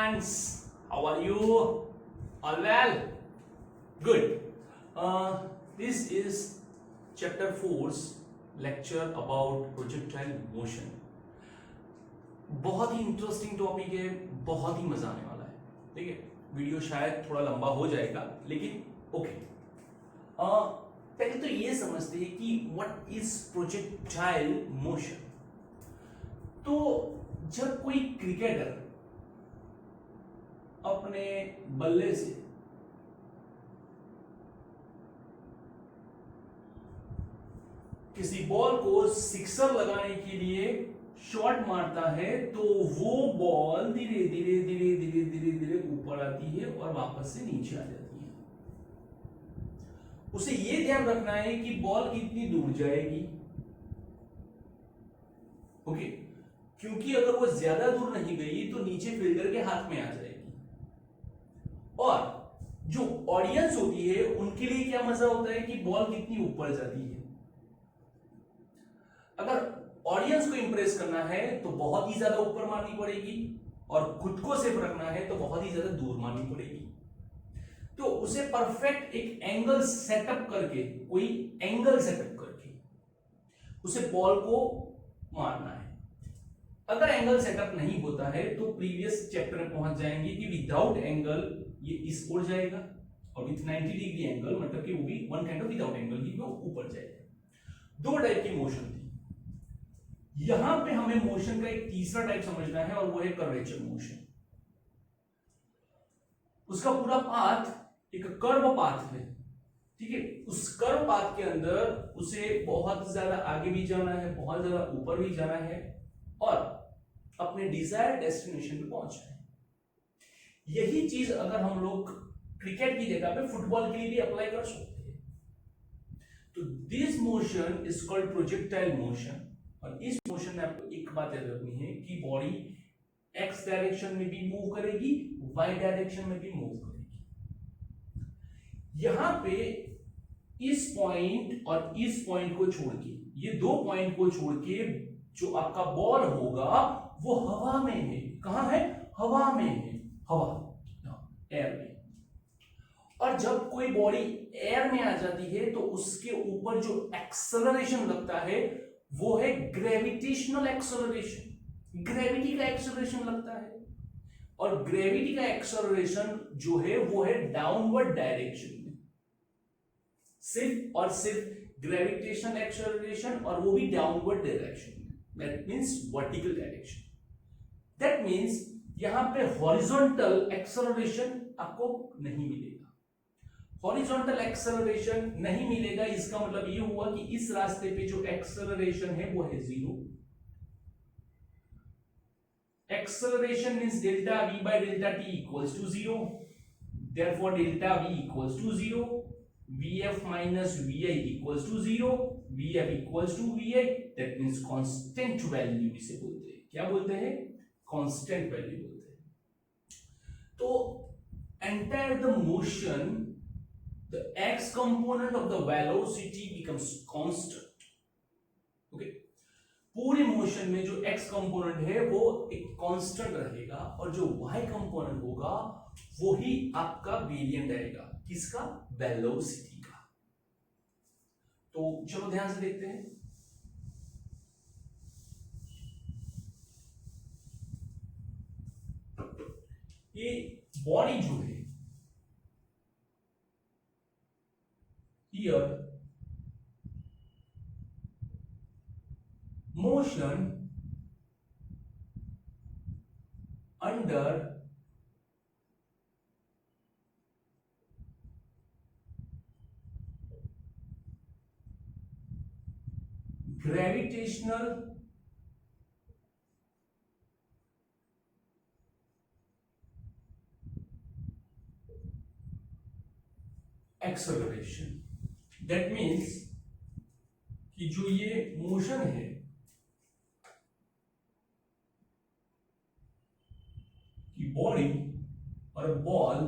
friends, how are you? All well? Good. This is chapter 4's lecture about projectile motion. बहुत ही interesting topic है, बहुत ही मजा आने वाला है. ठीक है, वीडियो शायद थोड़ा लंबा हो जाएगा, लेकिन ओके. पहले तो ये समझते हैं कि व्हाट इज प्रोजेक्टाइल मोशन. तो जब कोई क्रिकेटर अपने बल्ले से किसी बॉल को सिक्सर लगाने के लिए शॉट मारता है, तो वो बॉल धीरे धीरे धीरे धीरे धीरे धीरे ऊपर आती है और वापस से नीचे आ जाती है. उसे ये ध्यान रखना है कि बॉल कितनी दूर जाएगी. ओके, क्योंकि अगर वो ज्यादा दूर नहीं गई तो नीचे फील्डर के हाथ में आ जाएगी. और जो ऑडियंस होती है उनके लिए क्या मजा होता है कि बॉल कितनी ऊपर जाती है. अगर ऑडियंस को इंप्रेस करना है तो बहुत ही ज्यादा ऊपर मारनी पड़ेगी, और खुद को सेफ रखना है तो बहुत ही ज्यादा दूर मारनी पड़ेगी. तो उसे परफेक्ट एक एंगल सेटअप करके, कोई एंगल सेटअप करके उसे बॉल को मारना है. अगर एंगल सेटअप नहीं होता है तो प्रीवियस चैप्टर में पहुंच जाएंगे कि विदाउट एंगल ये इस ओर जाएगा, और विथ 90 डिग्री एंगल मतलब कि वो भी one kind of without angle ही वो ऊपर जाएगा. दो टाइप की मोशन थी. यहां पे हमें मोशन का एक तीसरा टाइप समझना है, और वो है कर्वेचर मोशन. उसका पूरा पाथ एक कर्व पाथ है. ठीक है, उस कर्व पाथ के अंदर उसे बहुत ज्यादा आगे भी जाना है, बहुत ज्यादा ऊपर भी जाना है, और अपने डिजायर्ड डेस्टिनेशन पे पहुंचना है. यही चीज अगर हम लोग क्रिकेट की जगह पे फुटबॉल के लिए भी अप्लाई कर सकते हैं. तो this motion is called projectile motion. और इस मोशन में आपको एक बात याद रखनी है कि बॉडी एक्स डायरेक्शन में भी मूव करेगी, वाई डायरेक्शन में भी मूव करेगी. यहां पे इस पॉइंट और इस पॉइंट को छोड़ के, ये दो पॉइंट को छोड़ के जो आपका बॉल होगा वो हवा में है. कहां है? हवा में है. हवा, एयर में. और जब कोई बॉडी एयर में आ जाती है तो उसके ऊपर जो एक्सेलरेशन लगता है वो है ग्रेविटेशनल एक्सेलरेशन. ग्रेविटी का एक्सेलरेशन लगता है, और ग्रेविटी का एक्सेलरेशन जो है वो है डाउनवर्ड डायरेक्शन में. सिर्फ और सिर्फ ग्रेविटेशनल एक्सेलरेशन, और वो भी डाउनवर्ड डायरेक्शन में. That means vertical direction. That means यहां पे हॉरिजॉन्टल एक्सेलरेशन आपको नहीं मिलेगा. हॉरिजॉन्टल एक्सेलरेशन नहीं मिलेगा, इसका मतलब ये हुआ कि इस रास्ते पे जो एक्सेलरेशन है वो है zero. Acceleration means delta v by delta t equals to 0. therefore delta v equals to 0. vf minus vi equals to 0. vf equals to vi. that means constant value इसे बोलते हैं. क्या बोलते हैं? constant value बोलते हैं. तो entire the motion, the x component of the velocity becomes constant. Okay, पूरे मोशन में जो x कंपोनेंट है वो एक कांस्टेंट रहेगा, और जो y कंपोनेंट होगा वो ही आपका वेरिएंट आएगा. किसका? वेलोसिटी का. तो चलो ध्यान से देखते हैं. ये बॉडी जो है, here motion under gravitational acceleration. That means कि जो ये मोशन है कि बॉडी और ball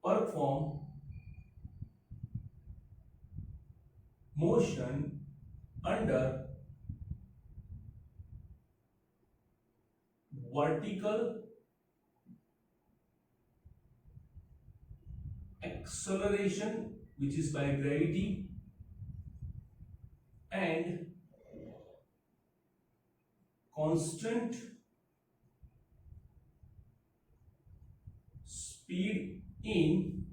perform motion under vertical acceleration which is by gravity and constant speed in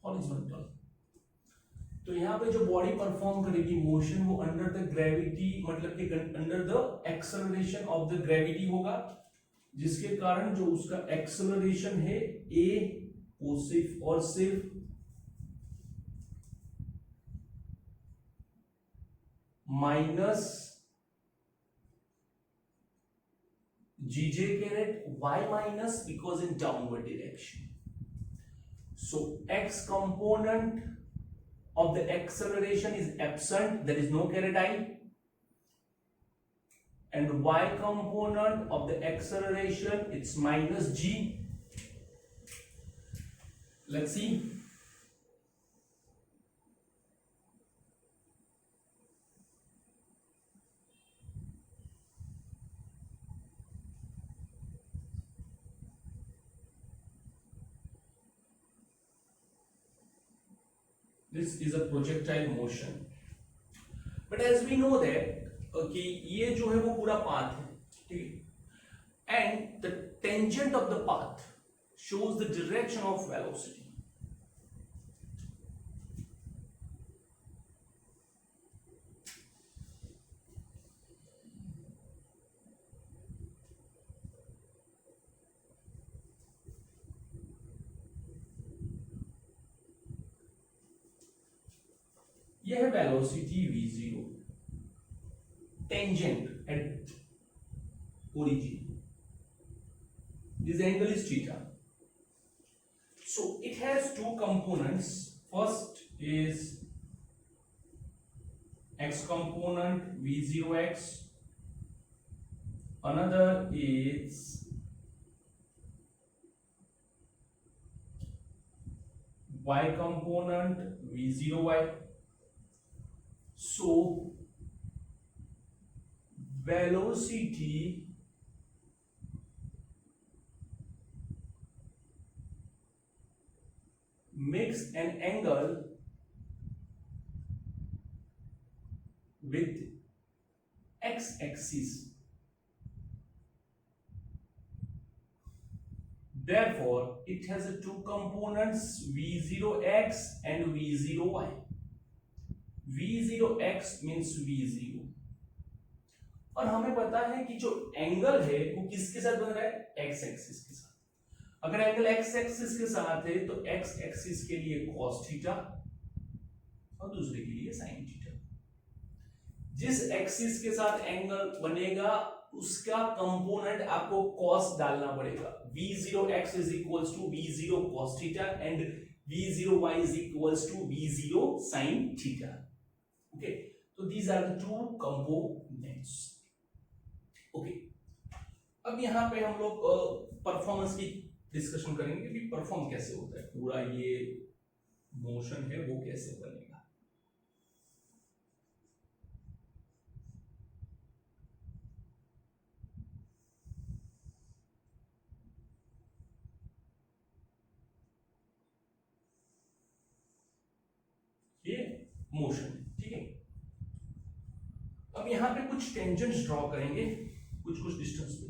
horizontal। तो यहां पे जो बॉडी परफॉर्म करेगी मोशन वो अंडर द ग्रेविटी मतलब कि under the acceleration of the gravity होगा, जिसके कारण जो उसका एक्सेलरेशन है ए वो सिर्फ और सिर्फ minus g j caret y minus because in downward direction. So x component of the acceleration is absent, there is no caret I, and y component of the acceleration it's minus g. Let's see. This is a projectile motion, but as we know that कि ये जो है वो पूरा path है, ठीक है, and the tangent of the path shows the direction of velocity। यह है velocity v0 tangent at origin, this angle is theta। so it has two components, first is x component v0x, another is y component v0y। so velocity makes an angle with x axis, therefore it has a two components v0x and v0y। v0x means v0, और हमें पता है कि जो angle है वो किसके साथ बन रहा है, x एक्सिस के साथ। अगर एंगल x एक्सिस के साथ है तो x एक्सिस के लिए cos थीटा और दूसरे के लिए sin थीटा। जिस एक्सिस के साथ एंगल बनेगा उसका कंपोनेंट आपको cos डालना पड़ेगा। v0x is equals to v0 cos theta and v0y is equals to v0 sin theta. Okay, so these are the two components। Okay, अब यहाँ पे हम लोग परफॉर्मेंस की डिस्कशन करेंगे कि परफॉर्म कैसे होता है, पूरा ये मोशन है वो कैसे बनेगा। ये मोशन, ठीक है। अब यहां पे कुछ टेंजेंट्स ड्रॉ करेंगे कुछ कुछ डिस्टेंस पे।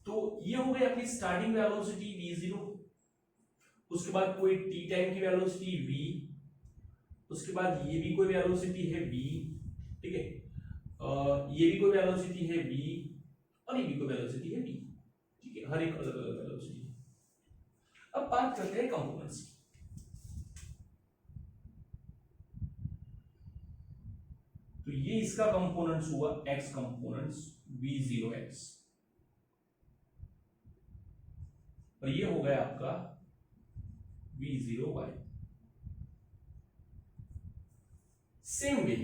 तो ये हो गई अपनी स्टार्टिंग वेलोसिटी v0, उसके बाद कोई t टाइम की वेलोसिटी v, उसके बाद ये भी कोई वेलोसिटी है v, ठीक है, ये भी कोई वेलोसिटी है v और ये भी कोई वेलोसिटी है v, ठीक है, हर एक अलग अलग वेलोसिटी। अब बात करते हैं कंपोनेंट्स की। ये इसका कंपोनेंट्स हुआ x कंपोनेंट्स v0x, और ये हो गया आपका v0y। सेम वे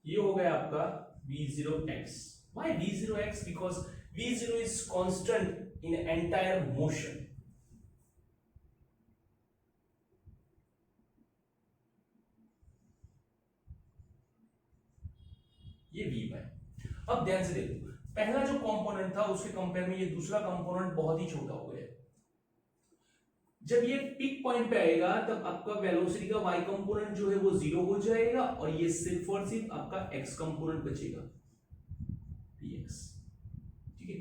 ये हो गया आपका v0x। Why v0x? Because v0 is constant in entire motion. ये v है। अब ध्यान से देखो, पहला जो कंपोनेंट था उसके कंपेयर में ये दूसरा कंपोनेंट बहुत ही छोटा हो गया। जब ये पीक पॉइंट पे आएगा तब आपका वेलोसिटी का y कंपोनेंट जो है वो 0 हो जाएगा और ये सिर्फ और सिर्फ आपका x कंपोनेंट बचेगा px। ठीक है,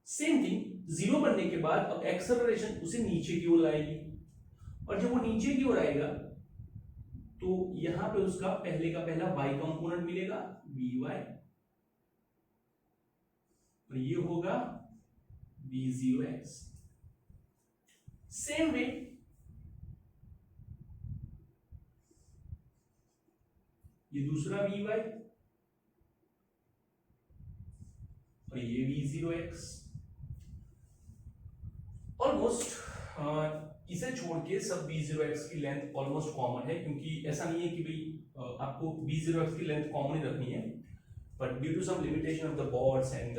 सेम थिंग 0 बनने के बाद अब एक्सेलरेशन उसे नीचे की ओर लाएगी, और जब वो नीचे की ओर आएगा तो यहां पे उसका पहले का पहला y कंपोनेंट मिलेगा vy, और ये होगा v0x। सेम वे ये दूसरा vy और ये v0x। ऑलमोस्ट इसे छोड़ के सब v0x की लेंथ ऑलमोस्ट कॉमन है, क्योंकि ऐसा नहीं है कि भाई आपको v0x की लेंथ कॉमन ही रखनी है, but due to some limitation of the boards and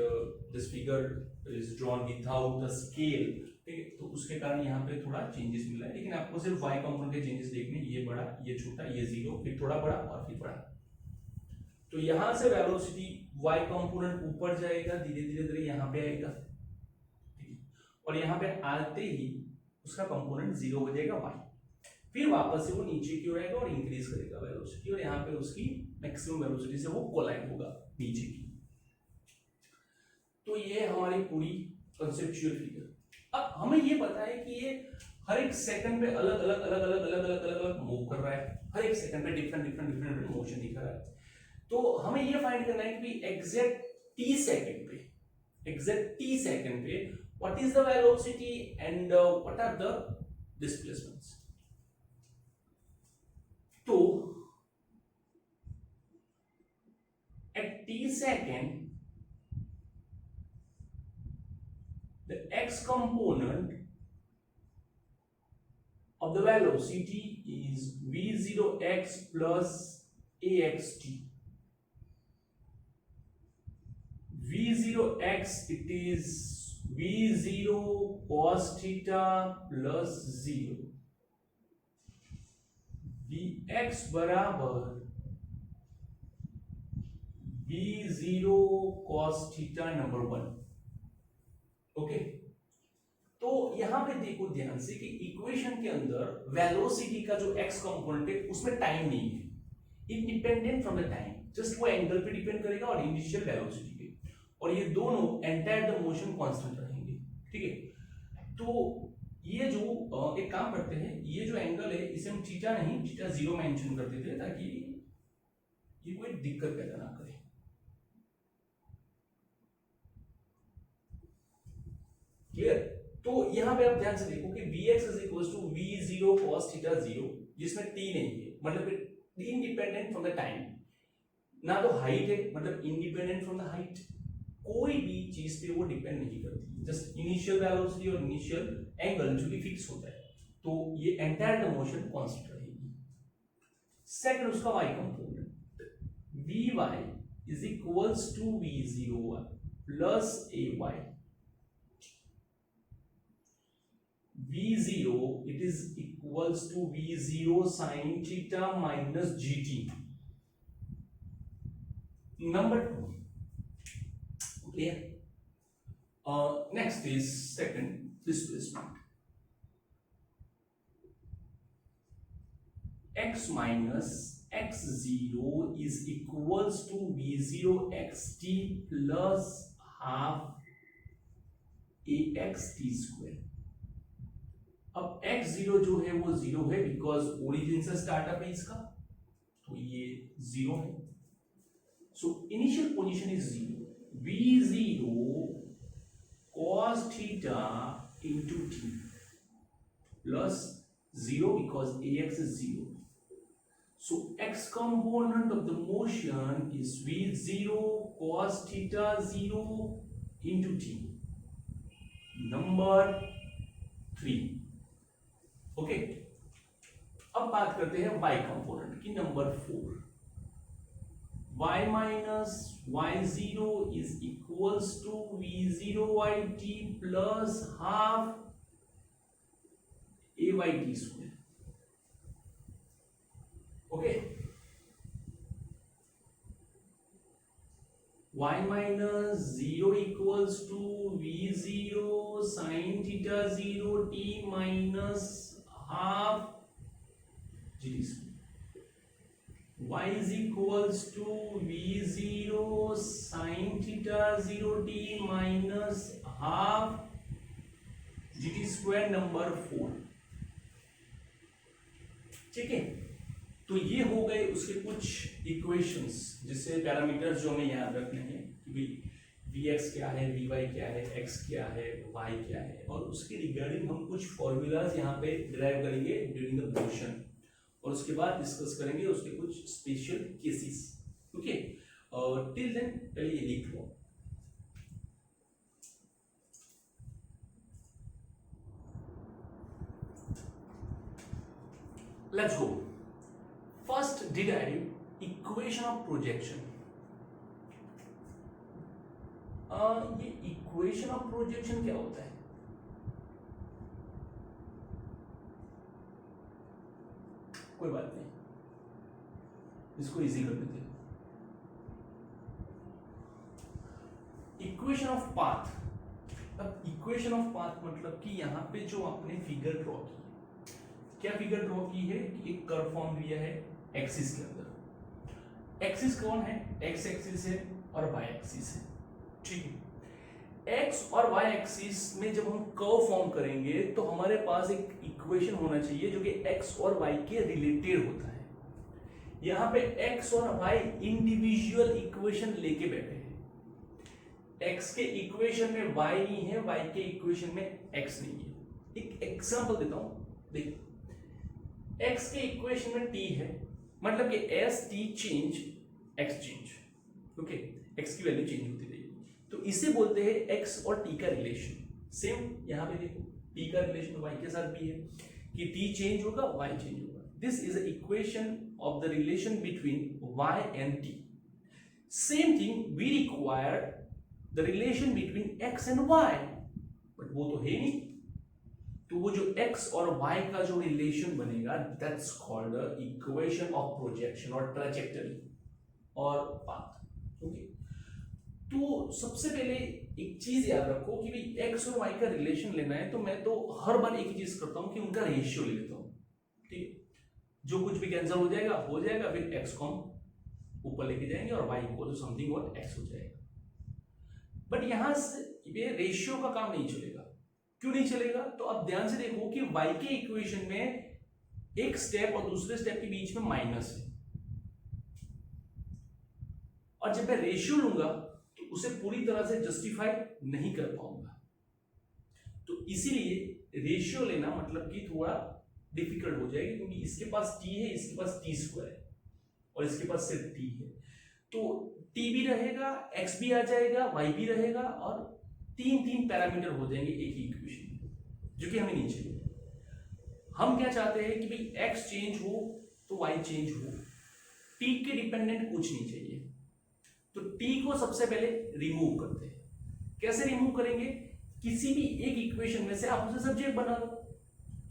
this figure is drawn without the scale, ठीक है, तो उसके कारण यहाँ पे थोड़ा चेंजेस मिला है। लेकिन आपको सिर्फ y कंपोनेंट के चेंजेस देखने, ये बड़ा, ये छोटा, ये 0, फिर थोड़ा बड़ा और फिर बड़ा। तो यहां से वेलोसिटी y कंपोनेंट ऊपर जाएगा, धीरे धीरे धीरे यहाँ पे आएगा, ठीक है, और यहाँ पे आते ही उसका कंपोनेंट 0 हो जाएगा y, फिर वापस से वो नीचे की ओर आएगा और इंक्रीज करेगा वेलोसिटी, और यहाँ पे उसकी मैक्सिमम वेलोसिटी से वो कोलाइड होगा नीचे की। तो ये हमारी पूरी कंसेप्चुअल फिगर। अब हमें ये पता है कि ये हर एक सेकंड पे अलग अलग अलग अलग अलग अलग अलग अलग मूव कर रहा है, हर एक सेकंड पे डिफरेंट डिफरेंट डिफरेंट मोशन दिख रहा है। तो हमें ये फाइंड करना है कि एग्जैक्ट t सेकंड पे what is the velocity and what are the displacements। तो at t second the x component of the velocity is v0x plus axt। v0x it is v0 cos theta plus 0, vx बराबर v0 cos theta number 1। Okay, तो यहां पे देखो ध्यान से कि equation के अंदर वेलोसिटी का जो x कंपोनेंट है उसमें टाइम नहीं है, independent from the time, just वो एंगल पे डिपेंड करेगा और इनिशियल वेलोसिटी पे, और ये दोनों एंटायर द मोशन कांस्टेंट रहेंगे। ठीक है, तो ये जो एक काम करते हैं, ये जो एंगल है इसे हम थीटा नहीं थीटा 0 मेंशन कर देते हैं ताकि ये कोई दिक्कत पैदा ना करे। क्लियर? तो यहां पे आप ध्यान से देखो कि vx इज equal to v0 cos theta 0, जिसमें t नहीं है, मतलब इंडिपेंडेंट फ्रॉम द टाइम, ना तो हाइट है मतलब इंडिपेंडेंट फ्रॉम द हाइट, कोई भी चीज पे वो डिपेंड नहीं करती, जस्ट इनिशियल वेलोसिटी और इनिशियल एंगल जो कि फिक्स होता है, तो ये एंटायर द मोशन कांस्टेंट रहेगी। सेकंड उसका y component vy is equals to v0 plus ay, v0 it is equals to v0 sin theta minus gt। number 2 clear? Next is second displacement, x minus x0 is equals to v0 xt plus half axt square। अब x0 जो है वो 0 है because origin से startup है इसका, तो ये 0 है, so initial position is 0, v0 cos theta into t plus 0 because ax is 0, So x component of the motion is v0 cos theta 0 into t. Number 3. Okay, अब बात करते हैं y कंपोनेंट की. Number 4. y minus y0 is equals to v0 yt plus half a by t square. Okay, y minus 0 equals to v0 sin theta 0 t minus half g square. Y is equals to v0 sin theta 0 t minus half gt square. Number 4. ठीक है, तो ये हो गए उसके कुछ equations जिससे parameters जो हमें याद रखने हैं कि vx क्या है, vy क्या है, x क्या है, y क्या है, और उसके रिगार्डिंग हम कुछ फॉर्मूलाज यहाँ पे डिराइव करेंगे ड्यूरिंग द मोशन, और उसके बाद डिस्कस करेंगे उसके कुछ स्पेशल केसेस. ओके, और टिल देन पहले ये लिख लो. Let's go. First derive equation of projection. ये इक्वेशन ऑफ प्रोजेक्शन क्या होता है? कोई बात नहीं, इसको इजी कर देते हैं. Equation of path. अब इक्वेशन ऑफ पाथ मतलब कि यहां पे जो आपने फिगर ड्रॉ की, क्या फिगर ड्रॉ की है कि एक कर्व फॉर्म लिया है एक्सिस के अंदर. एक्सिस कौन है? एक्स एक्सिस है और वाई एक्सिस है. ठीक है, एक्स और वाई एक्सिस में जब हम कर्व फॉर्म करेंगे तो हमारे पास एक इक्वेशन होना चाहिए जो कि एक्स और वाई के रिलेटेड होता है. यहां पे एक्स और वाई इंडिविजुअल इक्वेशन लेके बैठे हैं. एक्स के इक्वेशन में वाई नहीं है, वाई के इक्वेशन में एक्स नहीं है. एक एग्जांपल देता हूं, देखिए. एक्स के इक्वेशन में टी है, मतलब कि S T change x change. Okay, x की वैल्यू चेंज होती रहेगी, तो इसे बोलते हैं एक्स और टी का रिलेशन. सेम यहां पे देखो, टी का रिलेशन वाई के साथ भी है कि टी चेंज होगा, वाई चेंज होगा. This is a equation of the relation between Y and T. Same thing we require the relation between X and Y, but वो तो है नहीं. तो वो जो x और y का जो रिलेशन बनेगा, that's called the equation of projection और ट्रैजेक्टरी और पाथ. ओके, तो सबसे पहले एक चीज याद रखो कि भाई x और y का रिलेशन लेना है तो मैं तो हर बार एक ही चीज करता हूं कि उनका रेशियो ले लेता हूं. ठीक है, जो कुछ भी कैंसिल हो जाएगा, फिर x को हम ऊपर लेके जाएंगे और y इक्वल टू समथिंग और x हो जाएगा. बट यहां से ये रेशियो का काम नहीं चलेगा. क्यों नहीं चलेगा? तो अब ध्यान से देखो कि y के इक्वेशन में एक स्टेप और दूसरे स्टेप के बीच में माइनस है, और जब मैं रेशियो लूंगा तो उसे पूरी तरह से जस्टिफाई नहीं कर पाऊंगा. तो इसीलिए रेशियो लेना मतलब कि थोड़ा डिफिकल्ट हो जाएगा, क्योंकि इसके पास t है, इसके पास t स्क्वायर है, और इसके पास सिर्फ t है. तो t भी रहेगा, x भी आ जाएगा, y भी रहेगा, और तीन पैरामीटर हो जाएंगे एक ही इक्वेशन में, जो कि हमें नहीं चाहिए. हम क्या चाहते हैं कि भाई x चेंज हो तो y चेंज हो, t के डिपेंडेंट कुछ नहीं चाहिए. तो t को सबसे पहले रिमूव करते हैं. कैसे रिमूव करेंगे? किसी भी एक इक्वेशन में से आप उसे सब्जेक्ट बना लो.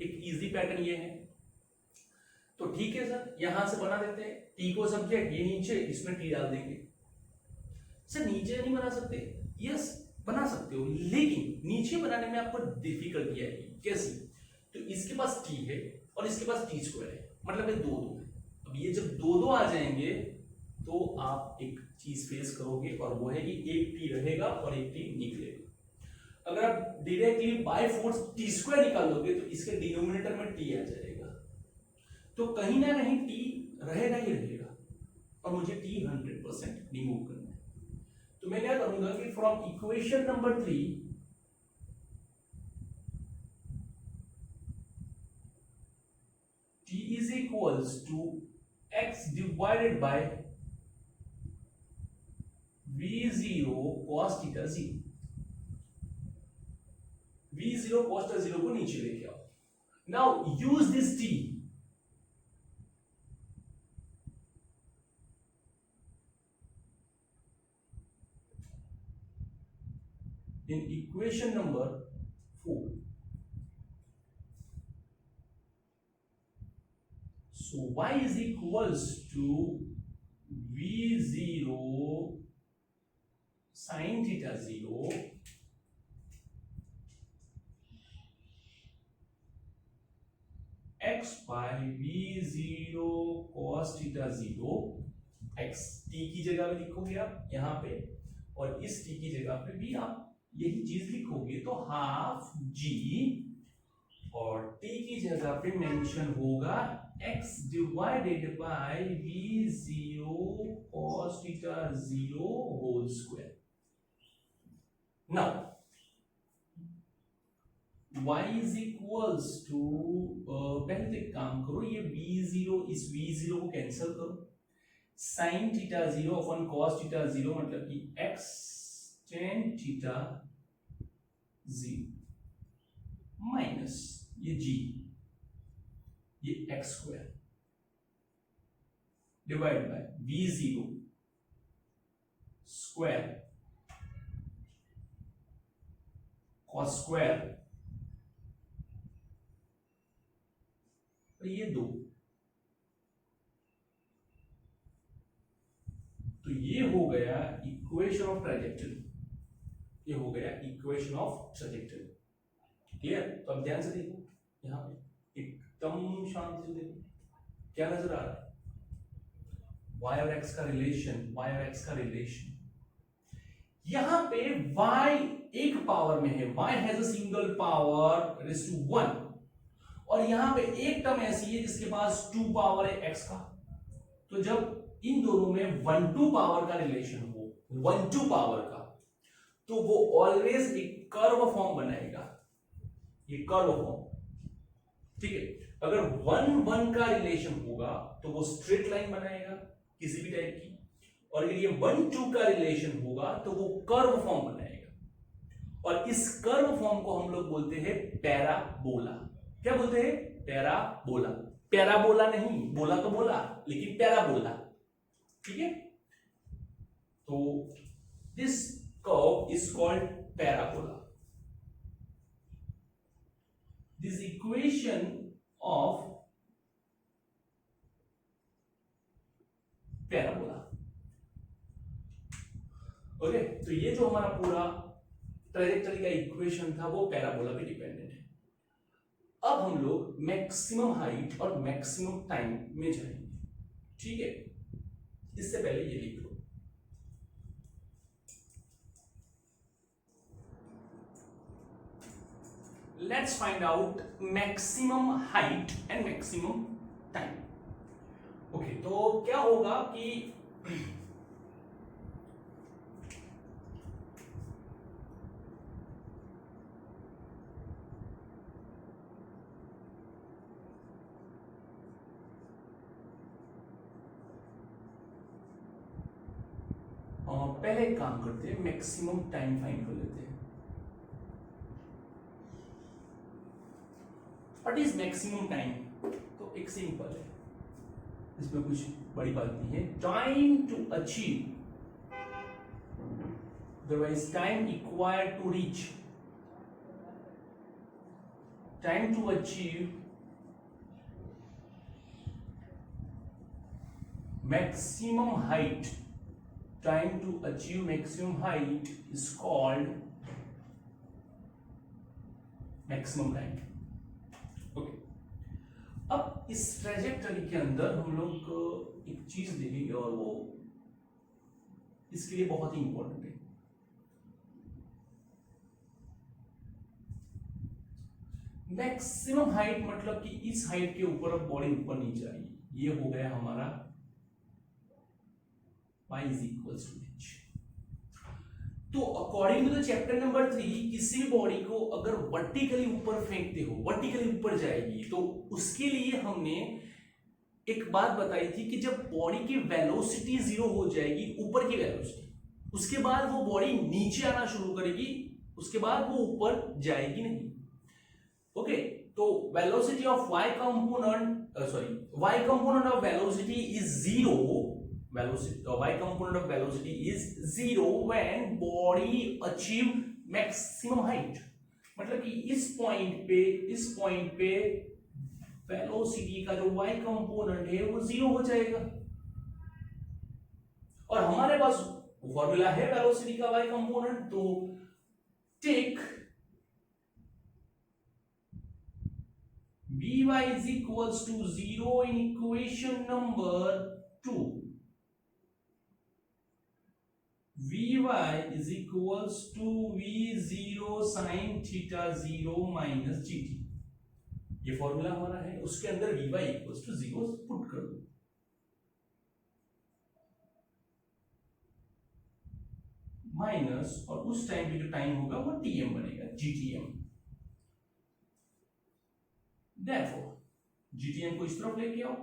एक इजी पैटर्न ये है. तो ठीक है सर, यहां से बना देते हैं. t को सब्जेक्ट, ये नीचे, इसमें t डाल देंगे. सर नीचे नहीं बना सकते? यस, बना सकते हो, लेकिन नीचे बनाने में आपको डिफिकल्टी आएगी. कैसी? तो इसके पास t है और इसके पास t स्क्वायर है, मतलब ये दो है. अब ये जब दो आ जाएंगे तो आप एक चीज फेस करोगे, और वो है कि एक t रहेगा और एक t निकलेगा. अगर आप directly by force t square निकाल दोगे तो इसके डिनोमिनेटर में t आ जाएगा. तो कहीं ना कहीं t रहेगा ही रहेगा, और मुझे t 100% रिमूव करना है. तो मैं क्या करूंगा कि from equation number 3 t is equals to x divided by v0 cos theta 0, v0 cos theta 0 को नीचे लेके आओ. Now use this t. In equation number 4. So y is equals to v0 sin theta 0 x by v0 cos theta 0 x t की जगह पे लिखोगे आप यहाँ पे, और इस t की जगह पे भी आप यही चीज लिखोगे, तो हाफ g, और t की जगह पे मेंशन होगा x divided by v0 cos theta 0 whole square. Now y is equals to पहले तो एक काम करो, ये v0 इस v0 को कैंसिल करो, sin theta 0 upon cos theta 0 मतलब कि x tan थीटा 0 माइनस ये g, ये x square divide by v0 square cos square, और ये 2, तो ये हो गया इक्वेशन ऑफ ट्रैजेक्टरी, ये हो गया इक्वेशन ऑफ ट्रैजेक्टरी. क्लियर? तो अब ध्यान से देखो, यहां पे एकदम शांति से देखो क्या नजर आ रहा है. y और x का रिलेशन, y और x का रिलेशन, यहां पे y एक पावर में है, y has a single power raise to 1, और यहां पे एक टर्म ऐसी है जिसके पास 2 पावर है x का. तो जब इन दोनों में 1-2 पावर का रिलेशन हो, 1-2 पावर का, तो वो ऑलवेज एक कर्व फॉर्म बनाएगा, ये कर्व फॉर्म. ठीक है, अगर 1-1 का रिलेशन होगा तो वो स्ट्रेट लाइन बनाएगा किसी भी टाइप की, और अगर ये 1-2 का रिलेशन होगा तो वो कर्व फॉर्म बनाएगा, और इस कर्व फॉर्म को हम लोग बोलते हैं पैराबोला. क्या बोलते हैं? पैराबोला. पैराबोला नहीं, बोला तो बोला, लेकिन पैराबोला. ठीक है, तो this curve is called parabola. This equation of parabola. Okay, तो ये जो हमारा पूरा ट्रैजेक्टरी का इक्वेशन था वो पैराबोला पे डिपेंडेंट है. अब हम लोग मैक्सिमम हाइट और मैक्सिमम टाइम में जाएंगे. ठीक है, इससे पहले ये लिख लो, let's find out maximum height and maximum time. Okay, तो क्या होगा कि पहले एक काम करते हैं, मैक्सिमम टाइम फाइंड कर लेते हैं. What is maximum time? तो एक सिंपल है, इसमें कुछ बड़ी बात नहीं है. Time to achieve, otherwise time required to reach, time to achieve maximum height, time to achieve maximum height is called maximum time. Okay, अब इस ट्रैजेक्टरी के अंदर हम लोग एक चीज देखेंगे और वो इसके लिए बहुत ही इंपॉर्टेंट है. मैक्सिमम हाइट मतलब कि इस हाइट के ऊपर अब बॉडी ऊपर नहीं जा रही. ये हो गया हमारा y is equals to h. तो according to the chapter number 3, किसी भी बॉडी को अगर वर्टिकली ऊपर फेंकते हो, वर्टिकली ऊपर जाएगी, तो उसके लिए हमने एक बात बताई थी कि जब बॉडी की वेलोसिटी 0 हो जाएगी, ऊपर की वेलोसिटी, उसके बाद वो बॉडी नीचे आना शुरू करेगी, उसके बाद वो ऊपर जाएगी नहीं। ओके, तो velocity of y component, y component of velocity is 0, velocity y component of velocity is 0 when body achieve maximum height। मतलब कि इस पॉइंट पे वेलोसिटी का जो y कंपोनेंट है वो 0 हो जाएगा, और हमारे पास फॉर्मूला है वेलोसिटी का y कंपोनेंट। तो take vy is equals to 0 in equation number 2। Vy is equals to v0 sin theta 0 minus gt। ये फॉर्मूला हमारा है, उसके अंदर Vy इक्वल्स टू 0 पुट कर दो, माइनस, और उस टाइम पे जो टाइम होगा वो Tm बनेगा, Gtm। Therefore Gtm को इस तरफ लेके आओ,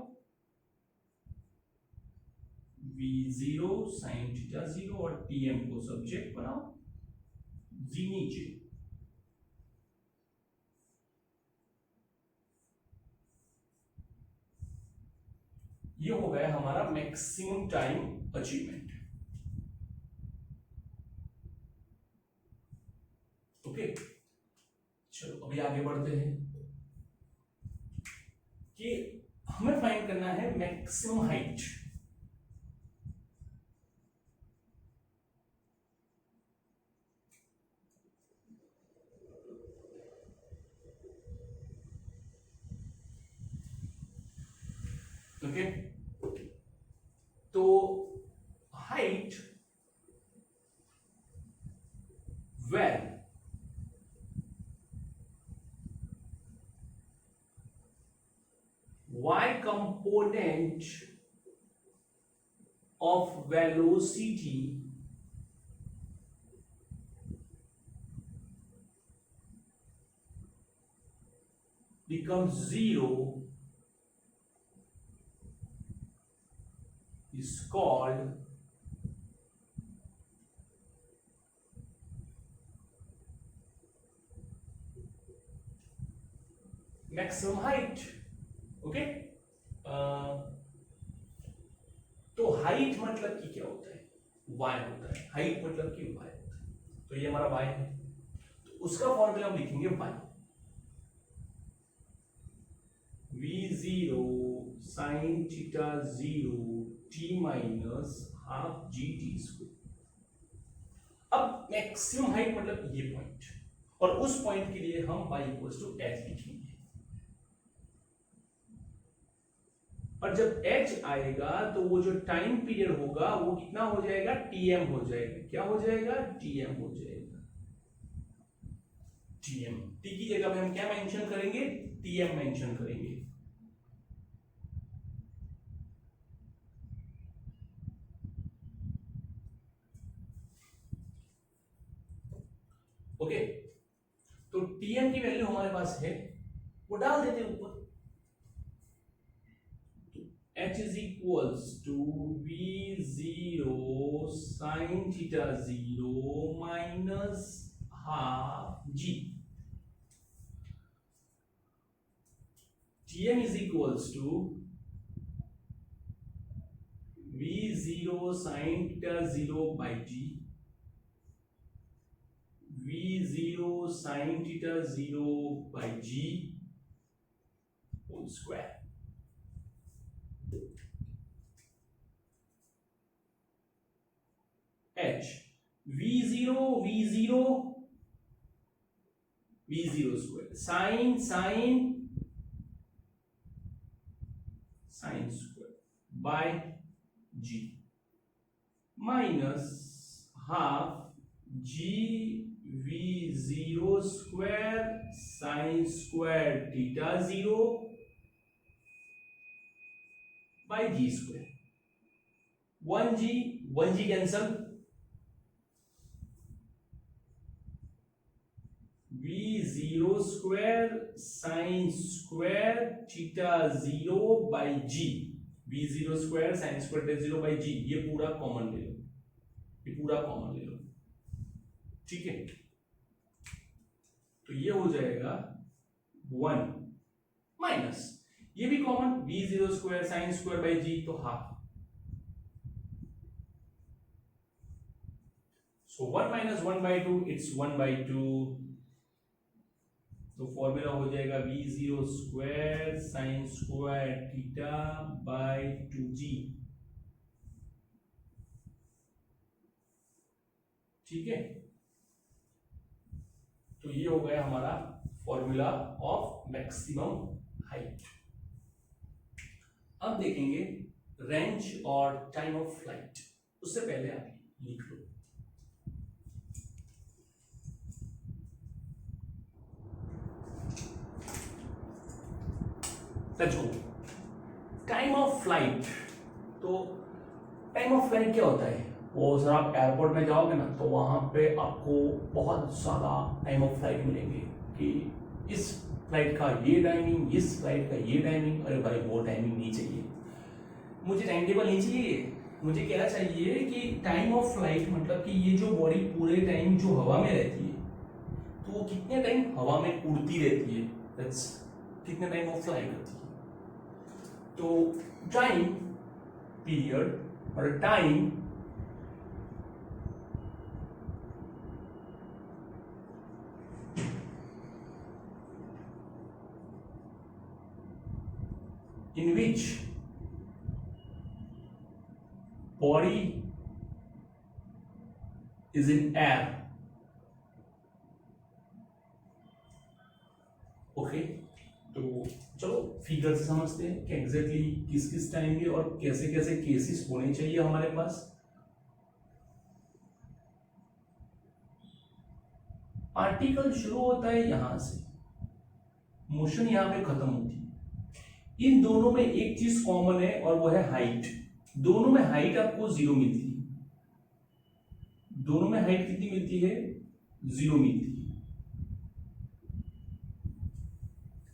v0 sin थीटा 0 और Tm को सब्जेक्ट बनाओ, g नीचे। ये हो गया हमारा मैक्सिमम टाइम अचीवमेंट। ओके, चलो अभी आगे बढ़ते हैं कि हमें फाइंड करना है मैक्सिमम हाइट। ओके, तो height well y component of velocity becomes 0 is called maximum height। Okay, तो हाइट मतलब कि क्या होता है, y होता है, हाइट मतलब कि y होता है। तो ये हमारा y है, तो उसका फॉर्मूला हम लिखेंगे y, v0 sin theta 0 t minus half gt²। अब मैक्सिमम हाइट मतलब ये पॉइंट, और उस पॉइंट के लिए हम y इक्वल्स टू h लिखेंगे, और जब h आएगा तो वो जो टाइम पीरियड होगा वो कितना हो जाएगा, tm हो जाएगा। क्या हो जाएगा, tm हो जाएगा। tm, t की जगह पे हम क्या मेंशन करेंगे, tm मेंशन करेंगे। ओके, तो tm की वैल्यू हमारे पास है, वो डाल देते हैं ऊपर। h is equals to v0 sin theta 0 minus half g। tm is equals to v0 sin theta 0 by g, v0 sin theta 0 by g whole square। h v0 square sin square by g minus half g v0 square sin square theta 0 by g square। 1g कैंसल, v0 square sine square theta 0 by g, v0 square sine square theta 0 by g, ये पूरा common ले लो, ये पूरा common ले लो, ठीक है। तो ये हो जाएगा 1 माइनस ये भी common, v0 square sine square by g, तो half, so 1 minus 1 by 2 it's 1 by 2, तो फॉर्मूला हो जाएगा v0 square sine square theta by 2g, ठीक है। तो ये हो गया हमारा फॉर्मूला ऑफ मैक्सिमम हाइट। अब देखेंगे रेंज और टाइम ऑफ फ्लाइट, उससे पहले आप लिख लो। टाइम ऑफ फ्लाइट, तो टाइम ऑफ फ्लाइट क्या होता है, वो सर आप एयरपोर्ट में जाओगे ना तो वहां पे आपको बहुत ज़्यादा टाइम ऑफ फ्लाइट मिलेंगे कि इस फ्लाइट का ये टाइमिंग, इस फ्लाइट का ये टाइमिंग, अरे भाई वो टाइमिंग नहीं चाहिए मुझे, टाइम टेबल नहीं चाहिए, मुझे क्या चाहिए कि टाइम ऑफ फ्लाइट मतलब कि ये जो बॉडी पूरे टाइम जो हवा में रहती है तो वो कितने टाइम हवा में उड़ती रहती है, दैट्स कितने टाइम ऑफ फ्लाई करती है। तो टाइम पीरियड और time in which body is in air, okay. तो चलो फिगर से समझते हैं कि एग्जैक्टली किस किस टाइम में और कैसे कैसे केसेस होने चाहिए हमारे पास। पार्टिकल शुरू होता है यहां से, मोशन यहां पे खत्म होती है, इन दोनों में एक चीज कॉमन है और वो है हाइट, दोनों में हाइट आपको 0 मिलती है, दोनों में हाइट कितनी मिलती है, 0 मिलती है,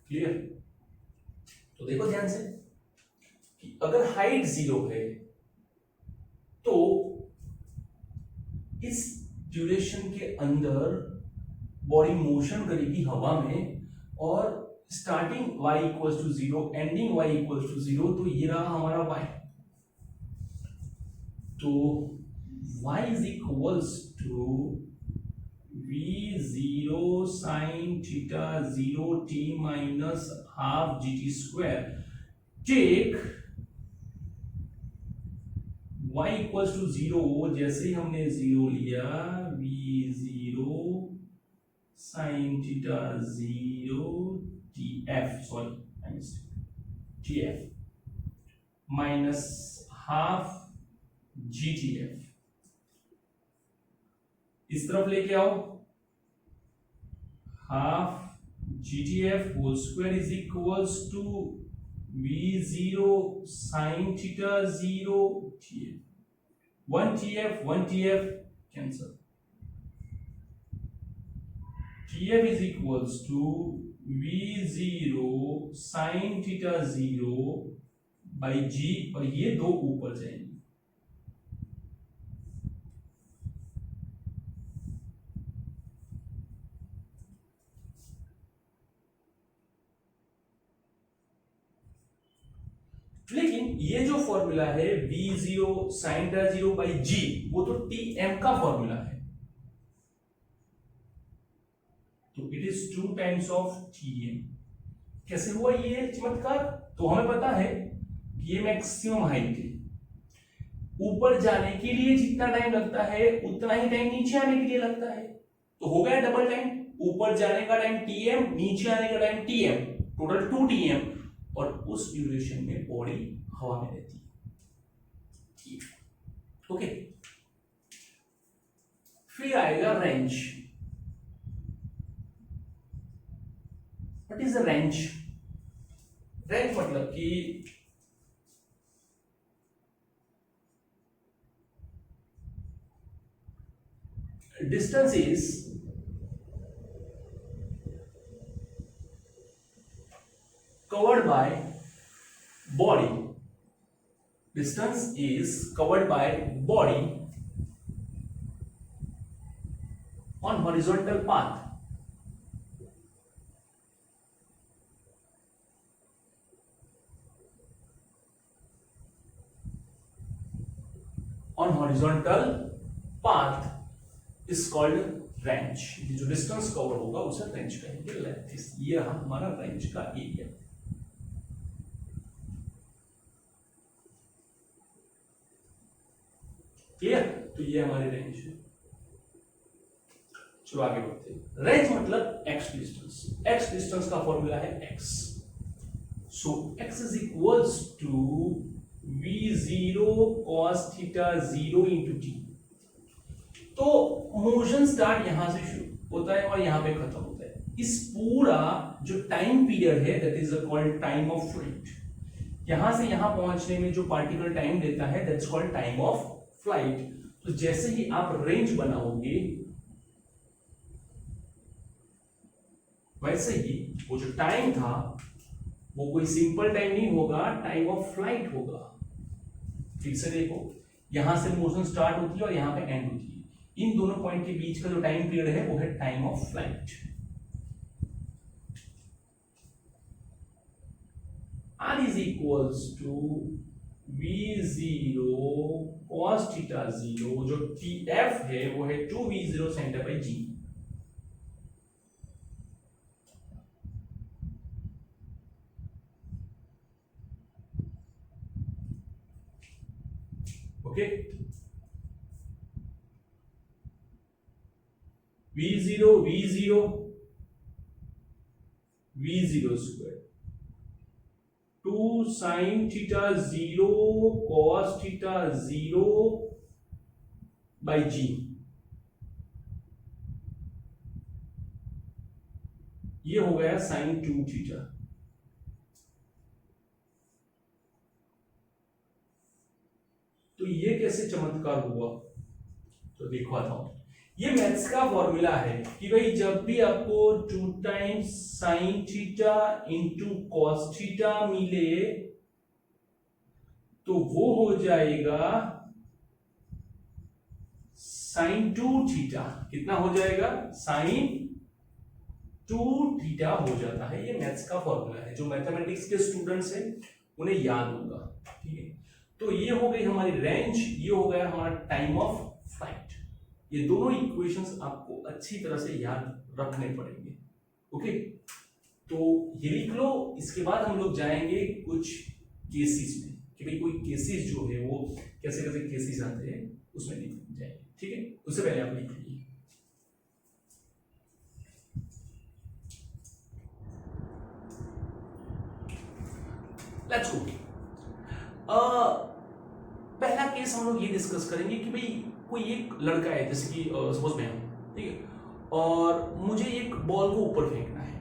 क्लियर। तो देखो ध्यान से कि अगर हाइट 0 है तो इस ड्यूरेशन के अंदर बॉडी मोशन करेगी हवा में, और starting y equals to 0, ending y equals to 0, तो ये रहा हमारा y, तो y is equals to v0 sin theta 0 t minus half gt square, take y equals to 0, जैसे ही हमने 0 लिया v0 sin theta 0 tf, sorry tf minus half gtf, इस तरफ लेके आओ, half gtf whole square is equals to v0 sin theta 0 tf, 1 tf cancel, tf is equals to v0 sin theta 0 by g, और ये दो ऊपर जाएंगे, लेकिन ये जो फॉर्मूला है v0 sin theta 0 by g, वो तो tm का फॉर्मूला है, तो it is 2 times of tm। कैसे हुआ ये चमत्कार, तो हमें पता है कि ये मैक्सिमम हाइट है, ऊपर जाने के लिए जितना टाइम लगता है उतना ही टाइम नीचे आने के लिए लगता है, तो हो गया डबल टाइम, ऊपर जाने का टाइम tm, नीचे आने का टाइम tm, टोटल 2 tm, और उस ड्यूरेशन में बॉडी हवा में रहती है, ओके। फिर आएगा range. What is the range, range मतलब कि distance is covered by body, distance is covered by body on horizontal path. On horizontal path is called range. ये जो डिस्टेंस कवर होगा उसे रेंज कहेंगे। लेंथ, ये रहा हमारा रेंज का एरिया। क्लियर? तो ये हमारी रेंज है। चलो आगे बढ़ते हैं। रेंज मतलब एक्स डिस्टेंस। एक्स डिस्टेंस का फॉर्मूला है X. So X is equals to v0 cos theta 0 into T. तो मोशन स्टार्ट यहां से शुरू होता है और यहां पे खत्म होता है। इस पूरा जो टाइम पीरियड है that is called time of flight. यहां से यहां पहुंचने में जो पार्टिकल टाइम लेता है that's called time of flight. तो जैसे ही आप रेंज बनाओगे वैसे ही वो जो टाइम था वो कोई सिंपल टाइम नहीं होगा, टाइम ऑफ फ्लाइट होगा। फिर से देखो, यहां से मोशन स्टार्ट होती है और यहां पे एंड होती है। इन दोनों पॉइंट के बीच का जो टाइम पीरियड है वो है time of flight. r is equals to v0 cos theta 0, जो tf है वो है 2v0 sin theta by g। Okay, v0 v0 v0 square 2 sin theta 0 cos theta 0 by g। ये हो गया sin 2 थीटा। तो ये कैसे चमत्कार हुआ? तो देखो आता हूं। ये मैथ्स का फॉर्मूला है कि भाई जब भी आपको 2 times sine theta into cos theta मिले तो वो हो जाएगा साइन 2 थीटा। कितना हो जाएगा? साइन 2 थीटा हो जाता है। ये मैथ्स का फॉर्मूला है, जो मैथमेटिक्स के स्टूडेंट्स हैं उन्हें याद होगा। ठीक है, तो ये हो गई हमारी रेंज, ये हो गया हमारा टाइम ऑफ फ्लाइट। ये दोनों इक्वेशंस आपको अच्छी तरह से याद रखने पड़ेंगे। ओके, तो ये लिख लो। इसके बाद हम लोग जाएंगे कुछ केसेस में कि भाई कोई केसेस जो है वो कैसे कैसे केसेस आते हैं उसमें लिख जाएंगे। ठीक है, उससे पहले आप लिख लीजिए। Let's go. पहला केस हम लोग ये डिस्कस करेंगे कि भाई कोई एक लड़का है, जैसे कि सपोज मैं हूं, ठीक है, और मुझे एक बॉल को ऊपर फेंकना है।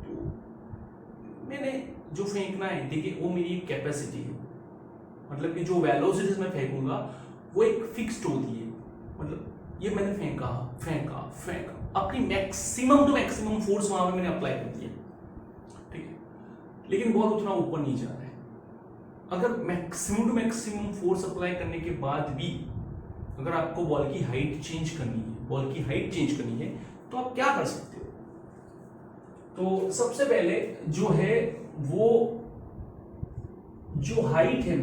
तो मैंने जो फेंकना है, देखिए वो मेरी कैपेसिटी है, मतलब कि जो वेलोसिटी मैं फेंकूंगा वो एक फिक्स्ड होती है। मतलब ये मैंने फेंका फेंका फेंका, अपनी मैक्सिमम टू मैक्सिमम फोर्स वहां पे मैंने अप्लाई कर दिया। ठीक है, लेकिन बॉल उतना ऊपर नहीं जा रहा है। अगर maximum to maximum force apply करने के बाद भी अगर आपको बॉल की हाइट चेंज करनी है, तो आप क्या कर सकते हो? तो सबसे पहले जो है वो जो हाइट है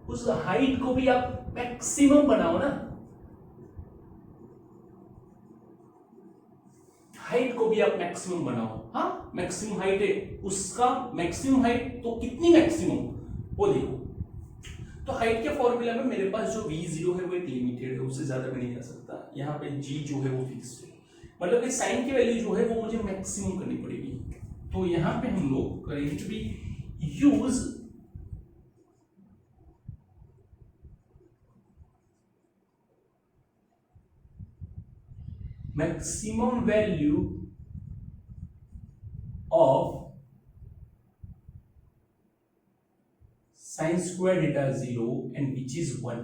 उस हाइट को भी आप मैक्सिमम बनाओ ना। हाइट को भी आप मैक्सिमम बनाओ। हाँ, मैक्सिमम हाइट है, उसका मैक्सिमम हाइट तो कितनी मैक्सिमम वो देखो। तो हाइट के फॉर्मूला में मेरे पास जो v0 है वो एक लिमिटेड है, उससे ज्यादा मैं नहीं जा सकता। यहाँ पे g जो है वो फिक्स है, मतलब कि साइन की वैल्यू जो है वो मुझे मैक्सिमम करनी पड़ेगी। तो यहाँ पे हम लोग करेंगे to be use maximum value of sin square theta 0 and which is 1,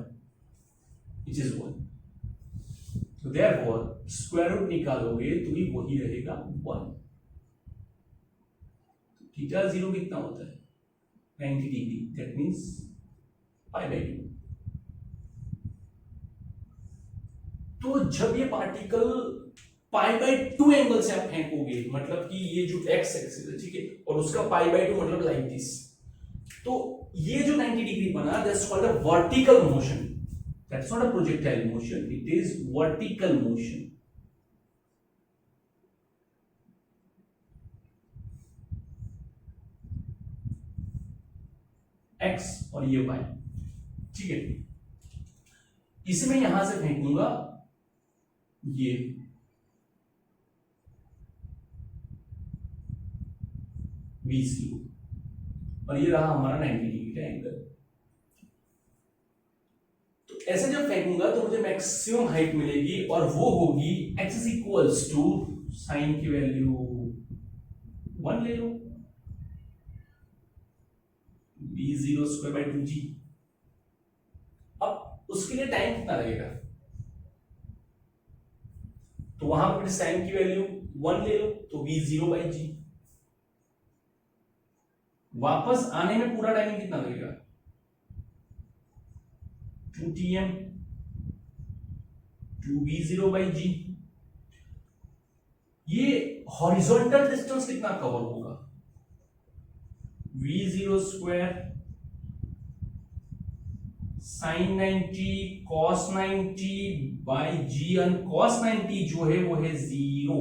so therefore square root निकालोगे तो भी वही रहेगा 1। थीटा 0 कितना होता है 90 degree, that means pi by 2। तो जब ये पार्टिकल पाई बाई 2 एंगल से आप फेंकोगे, मतलब कि ये जो एक्स एक्सिस है, ठीक है, और उसका पाई बाई 2 मतलब लाइक दिस, तो ये जो 90 डिग्री बना, that's called a vertical motion, that's not a projectile motion, it is vertical motion. X और ये वाई, ठीक है, इसे मैं यहां से फेंकूंगा ये V0, और ये रहा हमारा 90 डिग्री का एंगल। तो ऐसे जब फेंकूंगा तो मुझे मैक्सिमम हाइट मिलेगी, और वो होगी x is equals to sine की वैल्यू 1 ले लो, V0 स्क्वायर बाई 2g। अब उसके लिए टाइम कितना लगेगा, तो वहां पर साइन की वैल्यू 1 ले लो, तो V0 बाई g। वापस आने में पूरा टाइम कितना लगेगा 2tm 2v0 बाई g। ये हॉरिजॉन्टल डिस्टेंस कितना कवर होगा v0 square sine 90 cos 90 by G, and cos 90 जो है वो है 0,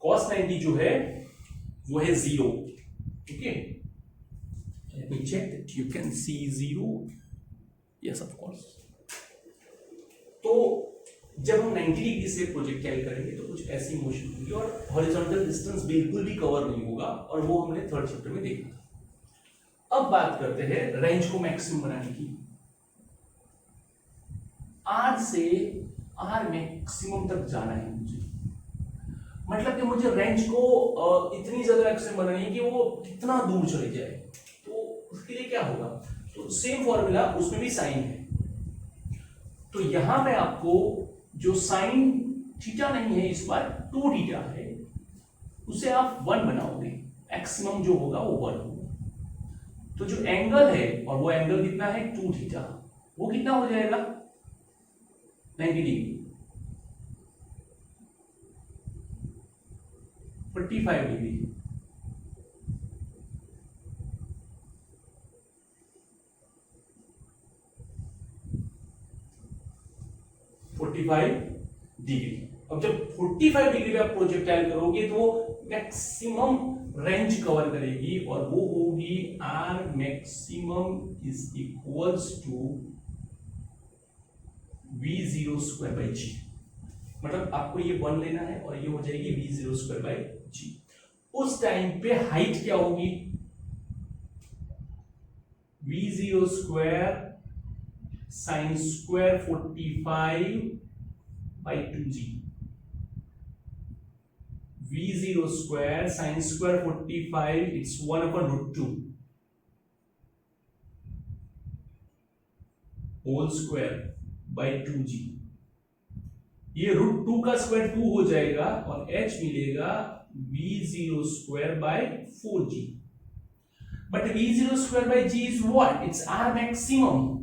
कॉस 90 जो है वो है 0, ठीक है। Let me check that you can see 0, yes of course। तो जब हम 90 डिग्री से प्रोजेक्टाइल करेंगे तो कुछ ऐसी मोशन होगी, और हॉरिजॉन्टल डिस्टेंस बिल्कुल भी कवर नहीं होगा, और वो हमने थर्ड चैप्टर में देखा था। अब बात करते हैं रेंज को मैक्सिमम बनाने की। R से R मैक्सिमम तक जाना है मुझे, मतलब कि मुझे रेंज को इतनी ज्यादा मैक्सिमम बनानी है कि वो कितना दूर चले जाए। तो उसके लिए क्या होगा, तो सेम फॉर्मूला, उसमें भी साइन है। तो यहां पे आपको जो साइन थीटा नहीं है, इस बार 2 थीटा है, उसे आप 1 बनाओगे, मैक्सिमम जो होगा वो 1 होगा। तो जो एंगल है, और वो एंगल कितना है 2 थीटा, वो कितना हो जाएगा 90 डिग्री, 45 डिग्री। अब जब 45 डिग्री पे आप प्रोजेक्टाइल करोगे तो मैक्सिमम रेंज कवर करेगी, और वो होगी R maximum is equals to V0 square by g. मतलब आपको ये 1 लेना है, और ये हो जाएगी V0 स्क्वायर बाई जी। उस टाइम पे हाइट क्या होगी V0 square sine square 45 by 2g, V0 square sine square 45, it's 1/√2 whole square by 2g। ये √2 का स्क्वायर 2 हो जाएगा, और h मिलेगा V0 square by 4g। But V0 square by g is what, it's R maximum.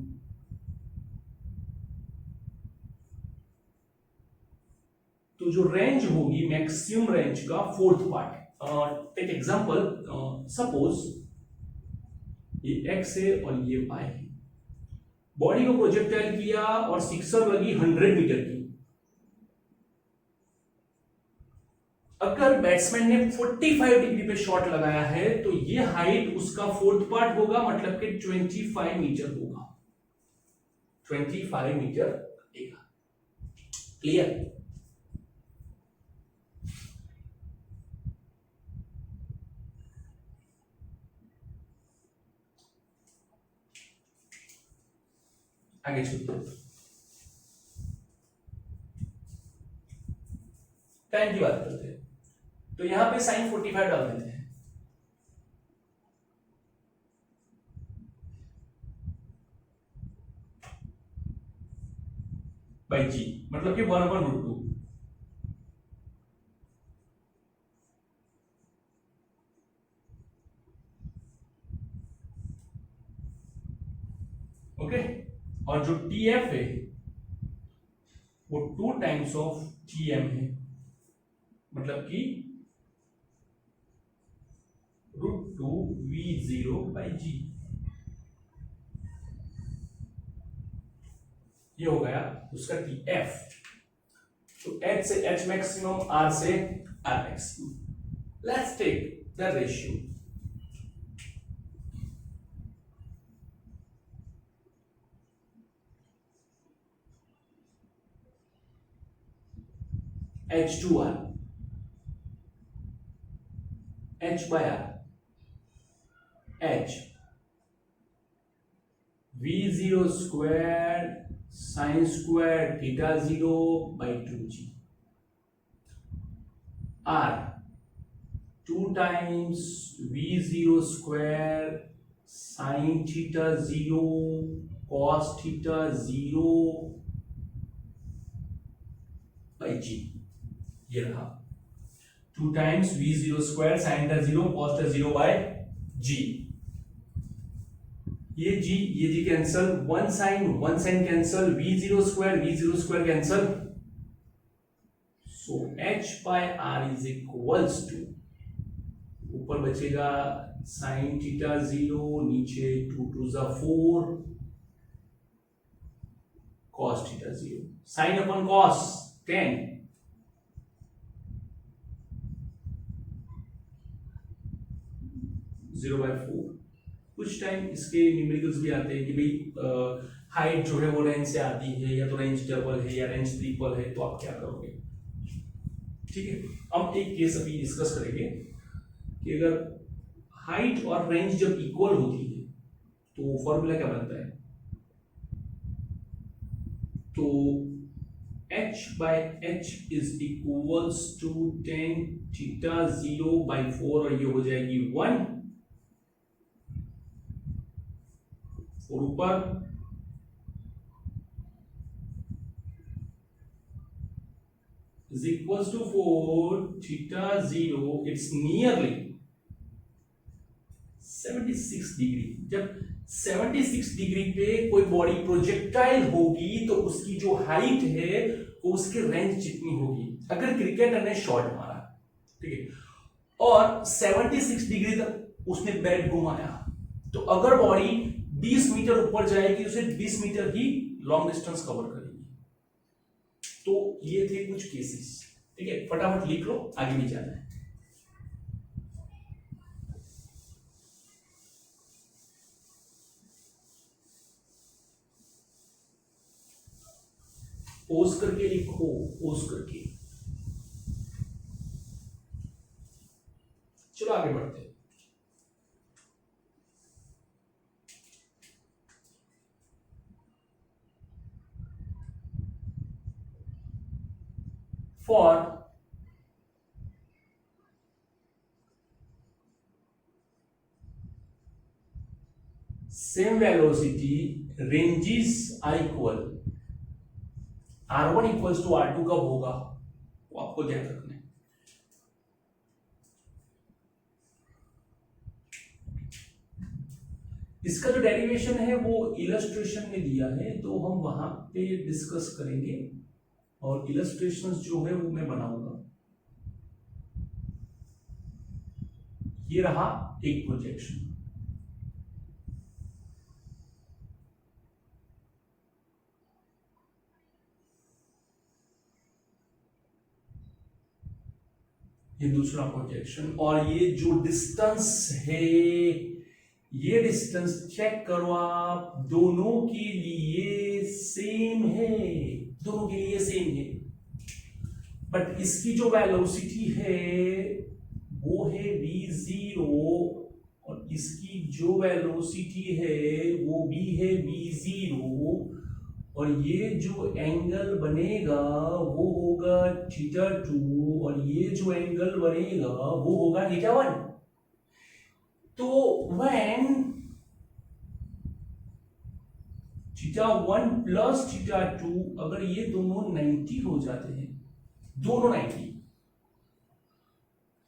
तो जो range होगी maximum range का fourth part, take example, suppose ये x है और ये y है, बॉडी को प्रोजेक्टाइल किया और सिक्सर लगी 100 मीटर की। अगर बैट्समैन ने 45 डिग्री पे शॉट लगाया है, तो ये हाइट उसका फोर्थ पार्ट होगा, मतलब कि 25 मीटर होगा, 25 मीटर लगेगा। क्लियर? आगे चलते हैं, टाइम की बात करते हैं। तो यहां पे साइन 45 डाल देते हैं, बाई जी, मतलब कि 1/√2। और जो टी एफ है वो 2 टाइम्स ऑफ टी एम है, मतलब कि √2v0/g। ये हो गया उसका टी एफ। तो h से h मैक्सिमम, r से r maximum. Let's take the ratio. H2R h/r h v0 square sin square theta 0/2g r 2 times v0 square sin theta 0 cos theta 0/g। ये रहा 2 times v0 square sin theta 0 cos theta 0/g। ये g cancel, one sine cancel, v0 square cancel. So h/r is equals to, ऊपर बचेगा sin theta 0, नीचे 2 2 4 cos theta 0, sin अपन cos 10 0/4। कुछ time इसके numericals भी आते हैं कि भाई हाइट जो है वो रेंज से आती है, या तो रेंज डबल है या रेंज ट्रिपल है, तो आप क्या करोगे। ठीक है, हम एक केस अभी डिस्कस करेंगे कि अगर हाइट और रेंज जब इक्वल होती है तो फॉर्मूला क्या बनता है। तो h/h is equals to tan theta 0/4 और ये हो जाएगी 1, और ऊपर is equals to 4 theta 0, it's nearly 76 degree. जब 76 डिग्री पे कोई बॉडी प्रोजेक्टाइल होगी तो उसकी जो हाइट है वो उसके रेंज जितनी होगी। अगर क्रिकेटर ने शॉट मारा, ठीक है, और 76 डिग्री तक उसने बैट घुमाया, तो अगर बॉडी 20 मीटर ऊपर जाएगी उसे 20 मीटर ही लॉन्ग डिस्टेंस कवर करेगी। तो ये थे कुछ केसेस। ठीक है, फटाफट लिख लो, आगे भी जाना है। पोज करके लिखो, पोज करके। चलो आगे बढ़ते हैं। For same velocity ranges are equal, r1 equals to r2 कब होगा वो आपको ध्यान रखना है। इसका जो डेरिवेशन है वो इलस्ट्रेशन में दिया है, तो हम वहां पे डिस्कस करेंगे, और इलस्ट्रेशंस जो है वो मैं बनाऊंगा। ये रहा एक प्रोजेक्शन। ये दूसरा प्रोजेक्शन, और ये जो डिस्टेंस है, ये डिस्टेंस चेक करो आप, दोनों के लिए सेम है, दोनों के लिए सेम है, बट इसकी जो वेलोसिटी है वो है v0 और इसकी जो वेलोसिटी है वो भी है v0, और ये जो एंगल बनेगा वो होगा θ2 और ये जो एंगल बनेगा वो होगा θ1। तो when θ1 प्लस θ2, अगर ये दोनों 90 हो जाते हैं, दोनों 90,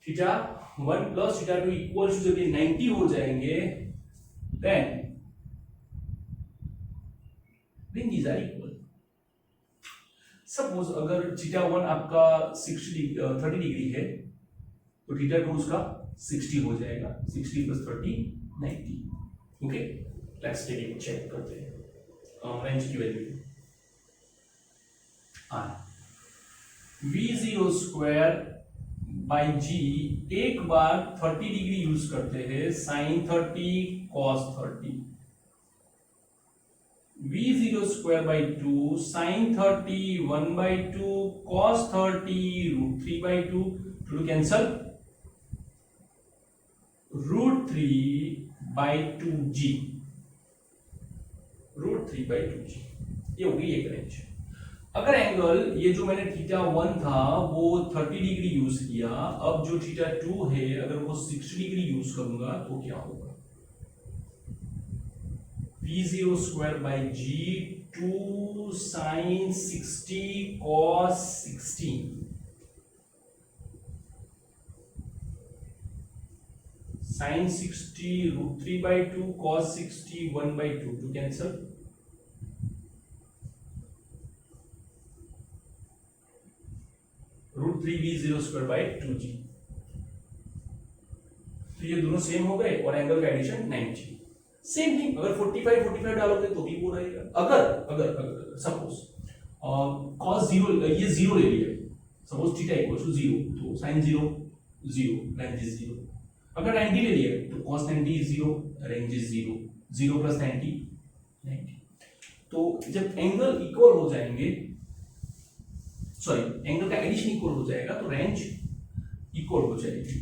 θ1 प्लस θ2 इक्वल टू जब ये 90 हो जाएंगे, then angles are equal. Suppose अगर थीटा 1 आपका 30 डिग्री है तो थीटा 2 उसका 60 हो जाएगा, 60 + 30 90। Okay, let's take it, check करते हैं रेंज की वैल्यू। V0 स्क्वायर बाई जी, एक बार 30 डिग्री यूज करते हैं, sin 30 cos 30। V0 square by 2 sin 30 1/2 cos 30 √3/2 to cancel √3/2g, √3/2g, ये होगी एक रेंज। अगर एंगल ये जो मैंने थीटा 1 था वो 30 डिग्री यूज किया, अब जो थीटा 2 है अगर वो 60 डिग्री यूज करूंगा तो क्या होगा? V0 square by G 2 sin 60 cos 60, sin 60 √3/2 cos 60 1/2 to cancel √3 V0 square by 2g। तो ये दोनों सेम हो गए और एंगल का एडिशन 90। सेम थिंग अगर 45 डालोगे तो भी वो रहेगा। अगर सपोज cos 0 ये 0 ले लिया, सपोज थीटा इक्वल टू 0 तो sin 0 0 रेंज इज 0। अगर 90 ले लिया तो cos 90 इज 0, रेंज इज 0, 0 + 90 90। तो जब एंगल इक्वल हो जाएंगे, सॉरी एंगल का एडिशन इक्वल हो जाएगा तो रेंज इक्वल हो जाएगी।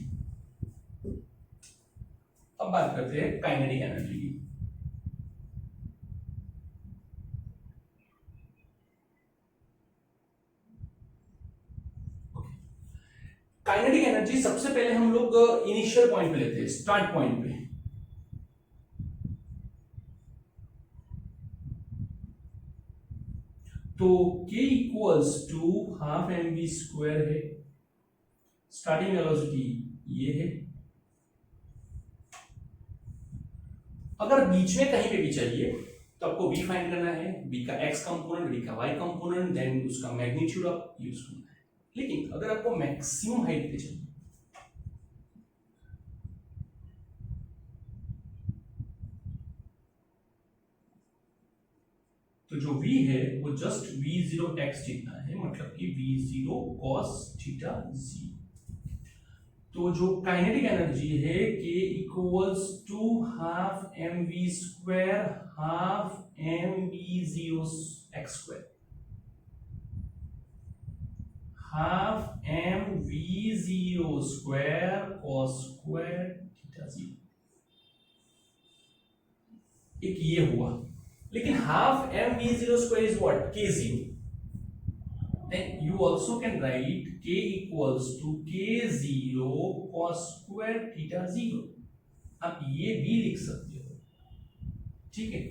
अब बात करते हैं काइनेटिक एनर्जी की। काइनेटिक एनर्जी सबसे पहले हम लोग इनिशियल पॉइंट पे लेते हैं, स्टार्ट पॉइंट पे। तो K = ½ mv² है, स्टार्टिंग वेलोसिटी ये है। अगर बीच में कहीं पे भी चाहिए तो आपको v फाइंड करना है, v का x कंपोनेंट, v का y कंपोनेंट, देन उसका मैग्नीट्यूड आप यूज करना है। लेकिन अगर आपको मैक्सिमम हाइट पे चाहिए तो जो v है वो जस्ट V0x जितना है, मतलब कि V0 cos θ0। तो जो काइनेटिक एनर्जी है K = ½ mv², ½ mv0x², ½ mv0² cos² θ0। एक ये हुआ, लेकिन ½ mv0² is what? K0. Then you also can write K = K0 cos² θ0। आप ये भी लिख सकते हो, ठीक है,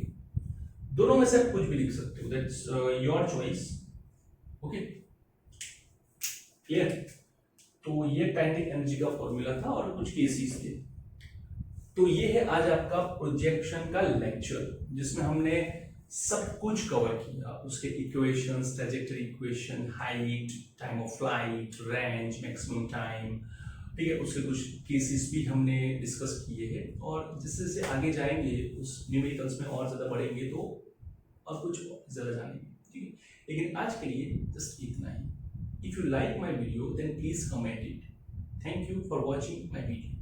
दोनों में से कुछ भी लिख सकते हो, that's your choice. Okay, clear? तो ये काइनेटिक एनर्जी का फॉर्मूला था और कुछ केसेस थे। तो ये है आज आपका प्रोजेक्शन का लेक्चर, जिसमें हमने सब कुछ कवर किया, उसके equations, trajectory equation, height, time of flight, range, maximum time, ठीक है, उसके कुछ केसेस भी हमने डिस्कस किए हैं। और जैसे जैसे आगे जाएंगे उस न्यूमेरिकल्स में और ज्यादा बढ़ेंगे तो और कुछ ज्यादा जानेंगे, ठीक है। लेकिन आज के लिए जस्ट इतना ही। If you like my video then please comment it. Thank you for watching my video.